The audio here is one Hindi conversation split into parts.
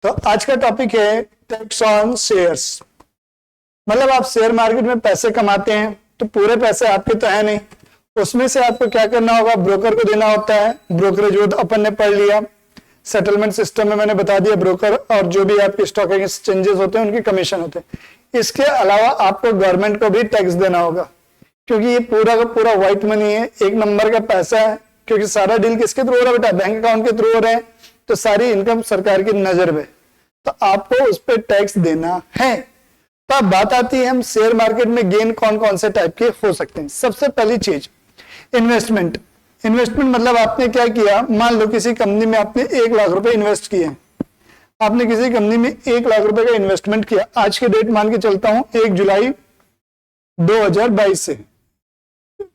तो आज का टॉपिक है टैक्स ऑन शेयर्स। मतलब आप शेयर मार्केट में पैसे कमाते हैं तो पूरे पैसे आपके तो है नहीं, उसमें से आपको क्या करना होगा, ब्रोकर को देना होता है। ब्रोकरेज वो अपन ने पढ़ लिया, सेटलमेंट सिस्टम में मैंने बता दिया, ब्रोकर और जो भी आपके स्टॉक एक्सचेंजेस होते हैं उनके कमीशन होते हैं। इसके अलावा आपको गवर्नमेंट को भी टैक्स देना होगा, क्योंकि ये पूरा का पूरा व्हाइट मनी है, एक नंबर का पैसा है। क्योंकि सारा डील किसके थ्रू हो रहा है बेटा, बैंक अकाउंट के थ्रू हो रहे हैं, तो सारी इनकम सरकार की नजर में, तो आपको उस पर टैक्स देना है। तो अब बात आती है हम शेयर मार्केट में गेन कौन कौन से टाइप के हो सकते हैं। सबसे पहली चीज इन्वेस्टमेंट। इन्वेस्टमेंट मतलब आपने क्या किया, मान लो किसी कंपनी में आपने 1 लाख रुपए इन्वेस्ट किए हैं। आपने किसी कंपनी में 1 लाख रुपए का इन्वेस्टमेंट किया, आज के डेट मान के चलता हूं 1 जुलाई 2022 से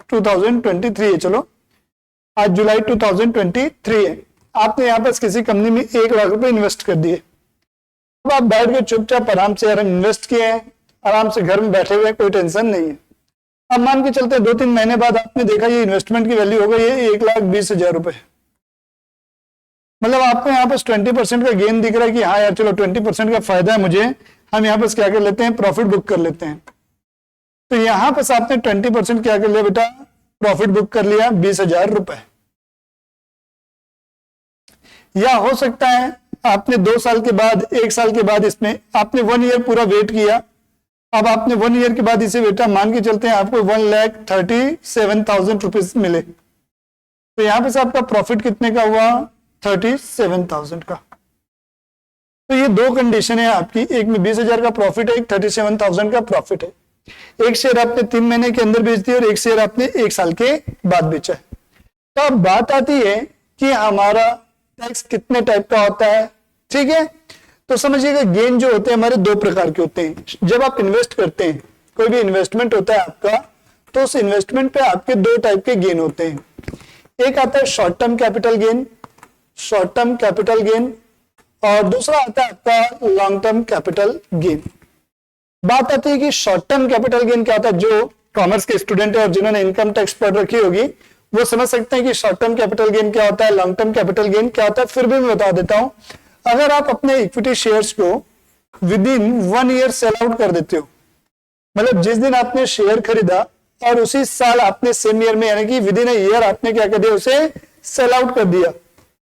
2023 है, चलो आज जुलाई 2023 है। आपने यहाँ पर किसी कंपनी में 1 लाख रुपए इन्वेस्ट कर दिए। अब आप बैठ के चुपचाप आराम से इन्वेस्ट किए हैं, आराम से घर में बैठे हुए, कोई टेंशन नहीं है। अब मान के चलते 2-3 महीने बाद आपने देखा ये इन्वेस्टमेंट की वैल्यू हो गई है 1,20,000 रुपए। मतलब आपको यहाँ पर 20% का गेन दिख रहा है कि हाँ यार चलो 20% का फायदा है मुझे, हम यहाँ पर क्या कर लेते हैं, प्रॉफिट बुक कर लेते हैं। तो यहाँ पर आपने 20% क्या कर लिया बेटा, प्रॉफिट बुक कर लिया 20,000 रुपए। या हो सकता है आपने 2 साल के बाद, 1 साल के बाद, इसमें आपने 1 ईयर पूरा वेट किया। अब आपने 1 ईयर के बाद इसे बेटा मान के चलते हैं आपको 1,37,000 रुपीज मिले, तो यहां पे से आपका प्रॉफिट कितने का हुआ, 37,000 का। तो ये 2 कंडीशन है आपकी, एक में 20,000 का प्रॉफिट है, एक 37,000 का प्रॉफिट है। एक शेयर आपने 3 महीने के अंदर बेच दिया और एक शेयर आपने 1 साल के बाद बेचा है। तो अब बात आती है कि हमारा टैक्स कितने टाइप का होता है, ठीक है। तो समझिएगा गेन जो होते हैं हमारे 2 प्रकार के होते हैं। जब आप इन्वेस्ट करते हैं, कोई भी इन्वेस्टमेंट होता है आपका, तो उस इन्वेस्टमेंट पे आपके 2 टाइप के गेन होते हैं। एक आता है short term capital gain, short term capital gain, और दूसरा आता है आपका लॉन्ग टर्म कैपिटल गेन। बात आती है कि शॉर्ट टर्म कैपिटल गेन क्या होता है। जो कॉमर्स के स्टूडेंट है और जिन्होंने इनकम टैक्स पढ़ रखी होगी वो समझ सकते हैं कि शॉर्ट टर्म कैपिटल गेन क्या होता है, लॉन्ग टर्म कैपिटल गेन क्या होता है। फिर भी मैं बता देता हूं, अगर आप अपने इक्विटी शेयर्स को with in 1 year sell out कर देते हो, मतलब जिस दिन आपने शेयर खरीदा और उसी साल आपने सेम ईयर में, यानी कि विद इन अ ईयर आपने क्या कर दिया, उसे सेल आउट कर दिया,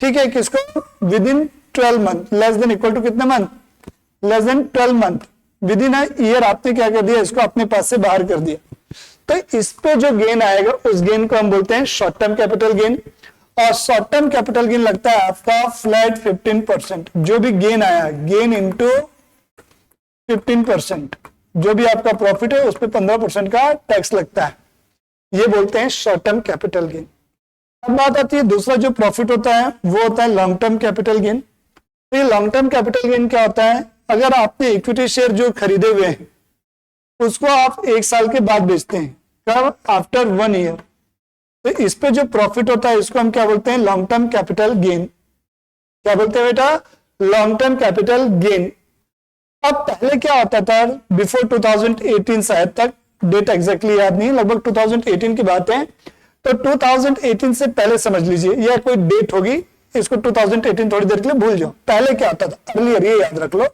ठीक है। किसको, within 12 month, less than equal to कितने month, less than 12 month, within a year आपने क्या कर दिया, इसको अपने पास से बाहर कर दिया। तो इस पे जो गेन आएगा उस गेन को हम बोलते हैं शॉर्ट टर्म कैपिटल गेन। और शॉर्ट टर्म कैपिटल गेन लगता है आपका फ्लैट 15%। जो भी गेन आया, गेन इंटू 15%, जो भी आपका प्रॉफिट है उस पर 15% का टैक्स लगता है, ये बोलते हैं शॉर्ट टर्म कैपिटल गेन। अब बात आती है दूसरा जो प्रॉफिट होता है वो होता है लॉन्ग टर्म कैपिटल गेन। तो ये लॉन्ग टर्म कैपिटल गेन क्या होता है, अगर आपने इक्विटी शेयर जो खरीदे हुए हैं उसको आप 1 साल के बाद बेचते हैं, कब, आफ्टर 1 ईयर, तो इस पे जो प्रॉफिट होता है इसको हम क्या बोलते हैं, लॉन्ग टर्म कैपिटल गेन। क्या बोलते हैं बेटा, लॉन्ग टर्म कैपिटल गेन। अब पहले क्या होता था, बिफोर 2018 शायद तक, डेट एग्जैक्टली याद नहीं, लगभग 2018 की बात है, तो 2018 से पहले समझ लीजिए, या कोई डेट होगी, इसको 2018 थोड़ी देर के लिए भूल जाओ। पहले क्या होता था, अर्लियर, ये याद रख लो,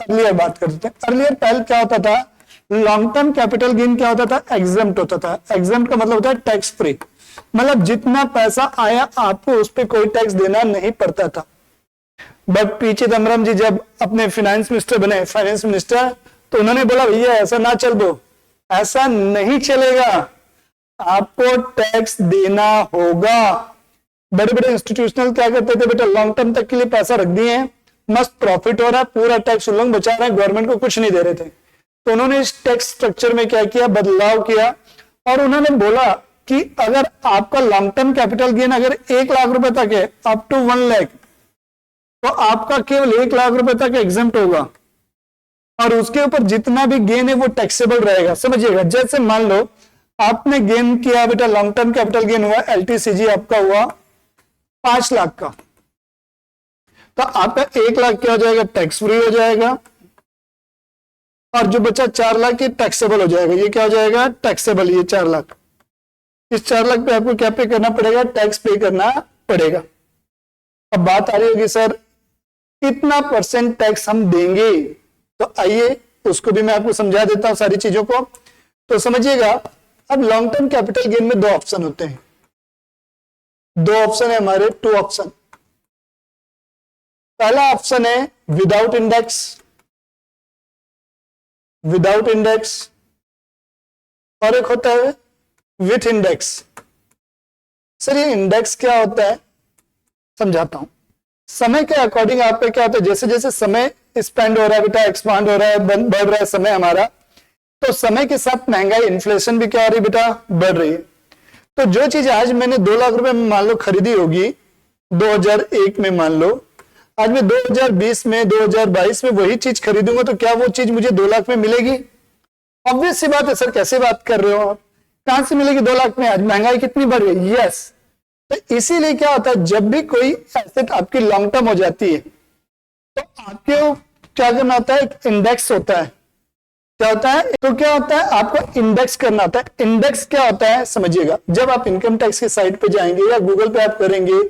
अर्लियर बात करते हैं। अर्लियर पहले क्या होता था, लॉन्ग टर्म कैपिटल गेन क्या होता था, एग्जम्प्ट होता था। एग्जम्प्ट का मतलब होता है टैक्स फ्री, मतलब जितना पैसा आया आपको उस पर कोई टैक्स देना नहीं पड़ता था। बट पी चिदम्बरम जी जब अपने फाइनेंस मिनिस्टर बने, फाइनेंस मिनिस्टर, तो उन्होंने बोला भैया ऐसा ना चल दो, ऐसा नहीं चलेगा, आपको टैक्स देना होगा। बड़े बड़े इंस्टीट्यूशनल क्या करते थे बेटा, लॉन्ग टर्म तक के लिए पैसा रख दिए हैं, मस्त प्रॉफिट हो रहा है, पूरा टैक्स उन लोग बचा रहे हैं, गवर्नमेंट को कुछ नहीं दे रहे थे। तो उन्होंने इस टैक्स स्ट्रक्चर में क्या किया, बदलाव किया, और उन्होंने बोला कि अगर आपका लॉन्ग टर्म कैपिटल गेन अगर 1 लाख रुपए तक है, अप टू 1 लाख, तो आपका केवल 1 लाख रुपए तक एग्जम्प्ट होगा, और उसके ऊपर जितना भी गेन है वो टैक्सेबल रहेगा। समझिएगा, जैसे मान लो आपने गेन किया बेटा, लॉन्ग टर्म कैपिटल गेन हुआ, LTCG आपका हुआ 5 लाख का, तो आपका 1 लाख क्या हो जाएगा, टैक्स फ्री हो जाएगा, और जो बचा 4 लाख ये टैक्सेबल हो जाएगा। ये क्या हो जाएगा, टैक्सेबल, ये 4 लाख। इस 4 लाख पे आपको क्या पे करना पड़ेगा, टैक्स पे करना पड़ेगा। अब बात आ रही होगी सर कितना परसेंट टैक्स हम देंगे। तो आइए उसको भी मैं आपको समझा देता हूं सारी चीजों को। तो समझिएगा, अब लॉन्ग टर्म कैपिटल गेन में दो ऑप्शन होते हैं, दो ऑप्शन है हमारे, टू ऑप्शन। पहला ऑप्शन है विदाउट इंडेक्स, विदाउट इंडेक्स, और एक होता है विथ इंडेक्स। सर ये इंडेक्स क्या होता है, समझाता हूं। समय के अकॉर्डिंग आप पे क्या होता है, जैसे जैसे समय स्पेंड हो रहा है बेटा, एक्सपांड हो रहा है, बढ़ रहा है समय हमारा, तो समय के साथ महंगाई, इन्फ्लेशन भी क्या हो रही है बेटा, बढ़ रही है। तो जो चीज आज मैंने 2 लाख रुपए में मान लो खरीदी होगी 2001 में, मान लो आज मैं 2020 में 2022 में वही चीज खरीदूंगा, तो क्या वो चीज मुझे 2 लाख में मिलेगी? ऑब्वियस सी बात है सर, कैसे बात कर रहे हो आप, कहां से मिलेगी 2 लाख में, आज महंगाई कितनी बढ़ गई। यस, तो इसीलिए क्या होता है, जब भी कोई एसेट आपकी लॉन्ग टर्म हो जाती है तो आपको क्या करना होता है, एक इंडेक्स होता है। क्या होता है, तो क्या होता है, आपको इंडेक्स करना होता है। इंडेक्स क्या होता है समझिएगा, जब आप इनकम टैक्स की साइट पे जाएंगे या गूगल पे आप करेंगे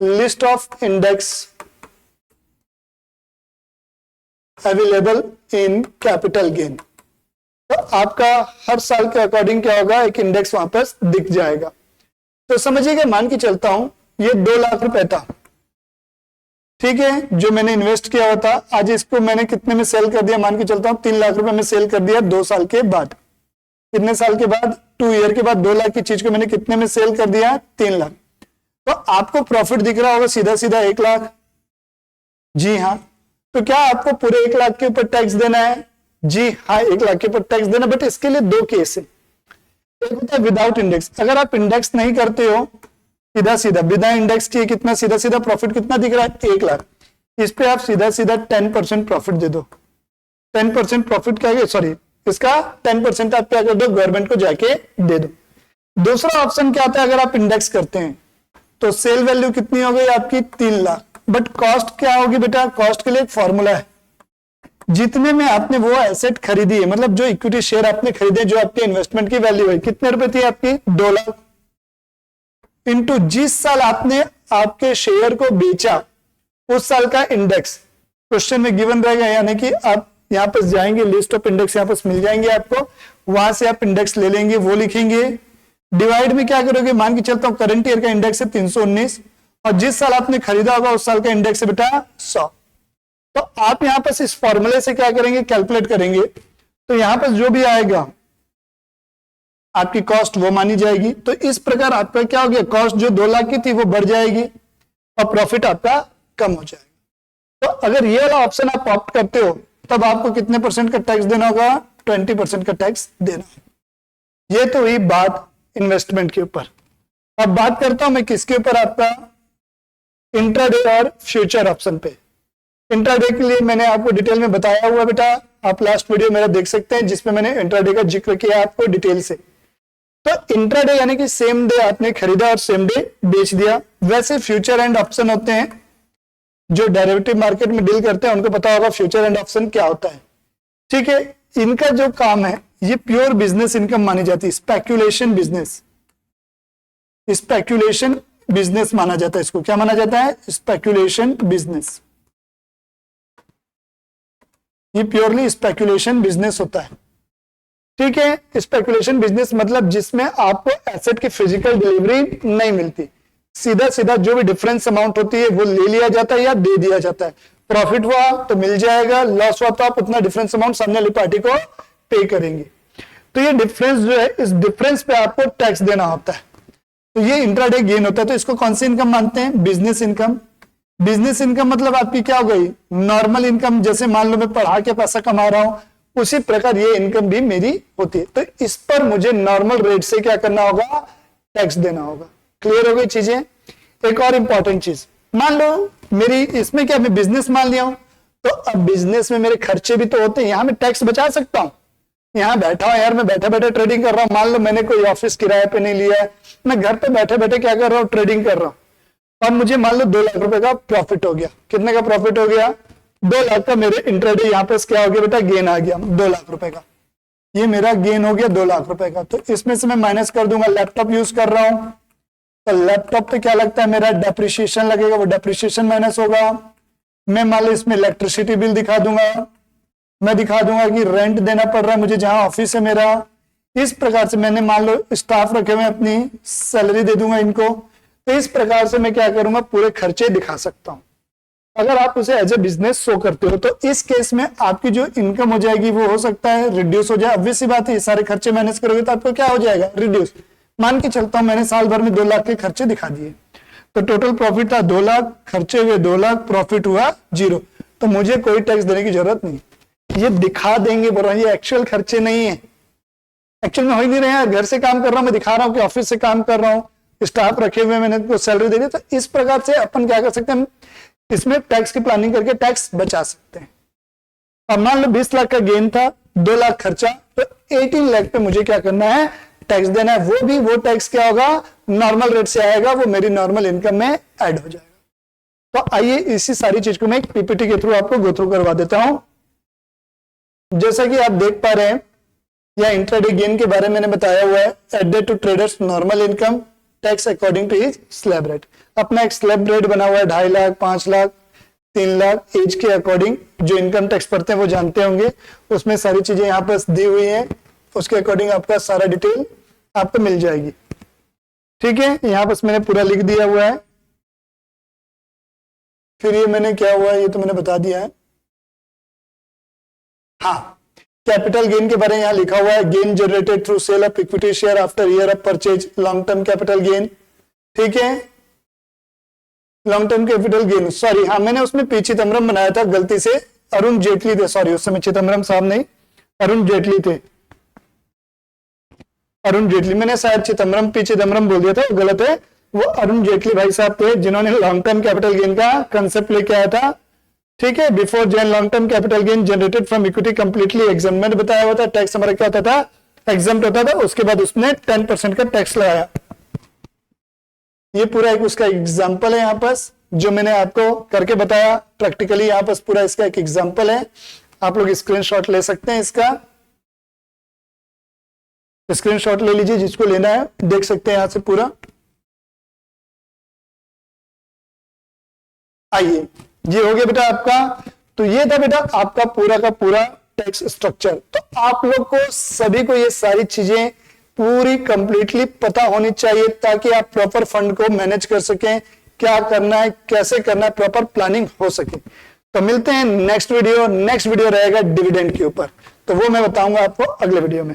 list of index available in capital gain, तो आपका हर साल के अकॉर्डिंग क्या होगा, एक इंडेक्स वहां पर दिख जाएगा। तो समझिएगा, मान के चलता हूं ये 2 लाख रुपए था, ठीक है, जो मैंने इन्वेस्ट किया हुआ था, आज इसको मैंने कितने में सेल कर दिया, मान के चलता हूं 3 लाख रुपए में सेल कर दिया 2 साल के बाद। कितने साल के बाद, 2 ईयर के बाद 2 लाख की चीज को मैंने कितने में सेल कर दिया, 3 लाख। तो आपको प्रॉफिट दिख रहा होगा सीधा सीधा 1 लाख। जी हाँ, तो क्या आपको पूरे 1 लाख के ऊपर टैक्स देना है? जी हाँ, 1 लाख के ऊपर टैक्स देना, बट इसके लिए 2 केस है। एक होता है विदाउट इंडेक्स, अगर आप इंडेक्स नहीं करते हो, सीधा सीधा बिना इंडेक्स किए कितना सीधा सीधा प्रॉफिट कितना दिख रहा है, 1 लाख, इस पे आप सीधा सीधा 10% प्रॉफिट दे दो। 10% प्रॉफिट क्या है, सॉरी, इसका 10% आप क्या कर दो, गवर्नमेंट को जाके दे दो। दूसरा ऑप्शन क्या आता है, अगर आप इंडेक्स करते हैं तो सेल वैल्यू कितनी हो गई आपकी, 3 लाख, बट कॉस्ट क्या होगी बेटा, कॉस्ट के लिए एक फॉर्मूला है, जितने में आपने वो एसेट खरीदी है, मतलब जो इक्विटी शेयर आपने खरीदे, जो आपके इन्वेस्टमेंट की वैल्यू है, कितने रुपए थी आपकी, 2 लाख, इंटू जिस साल आपने आपके शेयर को बेचा उस साल का इंडेक्स क्वेश्चन में गिवन रहेगा, यानी कि आप यहां पर जाएंगे, लिस्ट ऑफ इंडेक्स यहां पर मिल जाएंगे आपको, वहां से आप इंडेक्स ले लेंगे, वो लिखेंगे, डिवाइड में क्या करोगे, मान के चलता हूं करंट ईयर का इंडेक्स है 319 और जिस साल आपने खरीदा होगा उस साल का इंडेक्स है बेटा 100। तो आप यहां पर इस फॉर्मूले से क्या करेंगे, कैलकुलेट करेंगे, तो यहां पर जो भी आएगा आपकी कॉस्ट वो मानी जाएगी। तो इस प्रकार आपका क्या हो गया, कॉस्ट जो 2 लाख की थी वो बढ़ जाएगी और प्रॉफिट आपका कम हो जाएगा। तो अगर ये वाला ऑप्शन आप ऑप्ट करते हो तब आपको कितने परसेंट का टैक्स देना होगा, 20% का टैक्स देना है। ये तो हुई बात इन्वेस्टमेंट के ऊपर। अब बात करता हूं मैं किसके ऊपर, आपका इंट्राडे और फ्यूचर ऑप्शन पे। इंट्राडे के लिए मैंने आपको डिटेल में बताया हुआ बेटा, आप लास्ट वीडियो मेरा देख सकते हैं जिसमें मैंने इंट्राडे का जिक्र किया आपको डिटेल से। तो इंट्राडे यानी कि सेम डे आपने खरीदा और सेम डे बेच दिया। वैसे फ्यूचर एंड ऑप्शन होते हैं, जो डेरिवेटिव मार्केट में डील करते हैं उनको पता होगा फ्यूचर एंड ऑप्शन क्या होता है, ठीक है। इनका जो काम है ये प्योर बिजनेस इनकम मानी जाती है, स्पेक्यूलेशन बिजनेस, स्पेक्यूलेशन बिजनेस माना जाता है इसको। क्या माना जाता है, स्पेक्यूलेशन बिजनेस। ये प्योरली स्पेक्यूलेशन बिजनेस होता है, ठीक है। स्पेकुलेशन बिजनेस मतलब जिसमें आपको एसेट की फिजिकल डिलीवरी नहीं मिलती, सीधा सीधा जो भी डिफरेंस अमाउंट होती है वो ले लिया जाता है या दे दिया जाता है। प्रॉफिट हुआ तो मिल जाएगा, लॉस हुआ तो आप उतना डिफरेंस अमाउंट सामने वाली पार्टी को पे करेंगे। तो ये डिफरेंस जो है, इस डिफरेंस पे आपको टैक्स देना होता है। तो ये इंट्राडे गेन होता है। तो इसको कौन सी इनकम मानते हैं, बिजनेस इनकम। बिजनेस इनकम मतलब आपकी क्या हो गई, नॉर्मल इनकम। जैसे मान लो मैं पढ़ा के पैसा कमा रहा हूं, उसी प्रकार ये इनकम भी मेरी होती है। तो इस पर मुझे नॉर्मल रेट से क्या करना होगा, टैक्स देना होगा। क्लियर हो गई चीजें। एक और इंपॉर्टेंट चीज, मान लो मेरी इसमें क्या मैं बिजनेस मान लिया हूं, तो अब बिजनेस में मेरे खर्चे भी तो होते हैं, यहां मैं टैक्स बचा सकता हूं। यहां बैठा हूं यार, मैं बैठे बैठे ट्रेडिंग कर रहा हूं, मान लो मैंने कोई ऑफिस किराए पे नहीं लिया है, मैं घर पे बैठे बैठे क्या कर रहा हूं, ट्रेडिंग कर रहा हूं, और मुझे मान लो 2 लाख रुपए का प्रॉफिट हो गया। कितने का प्रॉफिट हो गया, 2 लाख का मेरे इंट्राडे यहाँ पे क्या हो गया बेटा, गेन आ गया 2 लाख रुपए का। ये मेरा गेन हो गया 2 लाख रुपए का। तो इसमें से मैं माइनस कर दूंगा, लैपटॉप यूज कर रहा हूं तो लैपटॉप पे क्या लगता है, मेरा डेप्रिसिएशन लगेगा, वो डेप्रिसिएशन माइनस होगा। मैं मान लो इसमें इलेक्ट्रिसिटी बिल दिखा दूंगा, मैं दिखा दूंगा कि रेंट देना पड़ रहा है मुझे जहां ऑफिस है मेरा। इस प्रकार से मैंने मान लो स्टाफ रखे हुए, अपनी सैलरी दे दूंगा इनको। तो इस प्रकार से मैं क्या करूंगा, पूरे खर्चे दिखा सकता हूं। अगर आप उसे एज ए बिजनेस शो करते हो तो इस केस में आपकी जो इनकम हो जाएगी वो हो सकता है रिड्यूस हो जाए। ऑब्वियस सी बात है, ये सारे खर्चे मैनेज करोगे तो आपको क्या हो जाएगा, रिड्यूस। मान के चलता हूं मैंने साल भर में 2 लाख के खर्चे दिखा दिए, तो टोटल प्रॉफिट था 2 लाख, खर्चे हुए 2 लाख, प्रॉफिट हुआ 0। तो मुझे कोई टैक्स देने की जरूरत नहीं। ये दिखा देंगे बोल रहा हूं, ये एक्चुअल खर्चे नहीं है, एक्चुअल में हो ही नहीं रहे हैं। घर से काम कर रहा हूं, मैं दिखा रहा हूं कि ऑफिस से काम कर रहा हूं, स्टाफ रखे हुए मैंने उनको सैलरी दे दी। तो इस प्रकार से अपन क्या कर सकते हैं, इसमें टैक्स की प्लानिंग करके टैक्स बचा सकते हैं। अब मान लो 20 लाख का गेन था, 2 लाख खर्चा, तो 18 लाख पे मुझे क्या करना है, टैक्स देना है। वो टैक्स क्या होगा, नॉर्मल रेट से आएगा, वो मेरी नॉर्मल इनकम में ऐड हो जाएगा। तो आइए इसी सारी चीज को मैं एक पीपीटी के थ्रू आपको गो थ्रू करवा देता हूं। जैसा कि आप देख पा रहे हैं, या इंट्राडे गेन के बारे में मैंने बताया हुआ है, added to traders normal income tax according to his slab rate. अपना एक स्लैब रेट बना हुआ है 2.5 लाख, 5 लाख, 3 लाख, एज के अकॉर्डिंग जो इनकम टैक्स पड़ते हैं वो जानते होंगे। उसमें सारी चीजें यहाँ पर दी हुई हैं, उसके अकॉर्डिंग आपका सारा डिटेल आपको मिल जाएगी। ठीक है, यहाँ पर मैंने पूरा लिख दिया हुआ है। फिर ये मैंने क्या हुआ है, ये तो मैंने बता दिया है। हाँ, कैपिटल गेन के बारे में यहां लिखा हुआ है, gain generated through sale of equity share after year of purchase, long term capital gain. ठीक है, long term capital gain, sorry हाँ मैंने उसमें पी चिदम्बरम बनाया था गलती से, अरुण जेटली थे, सॉरी उस समय चिदम्बरम साहब नहीं, अरुण जेटली थे, अरुण जेटली, मैंने शायद चिदम्बरम पी चिदम्बरम बोल दिया था, गलत है। वो अरुण जेटली भाई साहब थे जिन्होंने लॉन्ग टर्म कैपिटल गेन का कंसेप्ट लेके आया था। ठीक है, before Jain long term capital gain generated from equity completely exam, मैंने बताया हुआ था टैक्स हमारा क्या होता था, एग्जाम होता था। उसके बाद उसने 10% का टैक्स लगाया। ये पूरा एक उसका एग्जाम्पल है यहाँ पर जो मैंने आपको करके बताया प्रैक्टिकली। यहाँ पर पूरा इसका एक एग्जाम्पल है, आप लोग स्क्रीनशॉट ले सकते हैं, इसका स्क्रीनशॉट ले लीजिए जिसको लेना है, देख सकते हैं यहां से पूरा। आइए, ये हो गया बेटा आपका। तो ये था बेटा आपका पूरा का पूरा टैक्स स्ट्रक्चर। तो आप लोग को सभी को ये सारी चीजें पूरी कंप्लीटली पता होनी चाहिए ताकि आप प्रॉपर फंड को मैनेज कर सकें, क्या करना है, कैसे करना है, प्रॉपर प्लानिंग हो सके। तो मिलते हैं नेक्स्ट वीडियो रहेगा डिविडेंड के ऊपर, तो वो मैं बताऊंगा आपको अगले वीडियो में।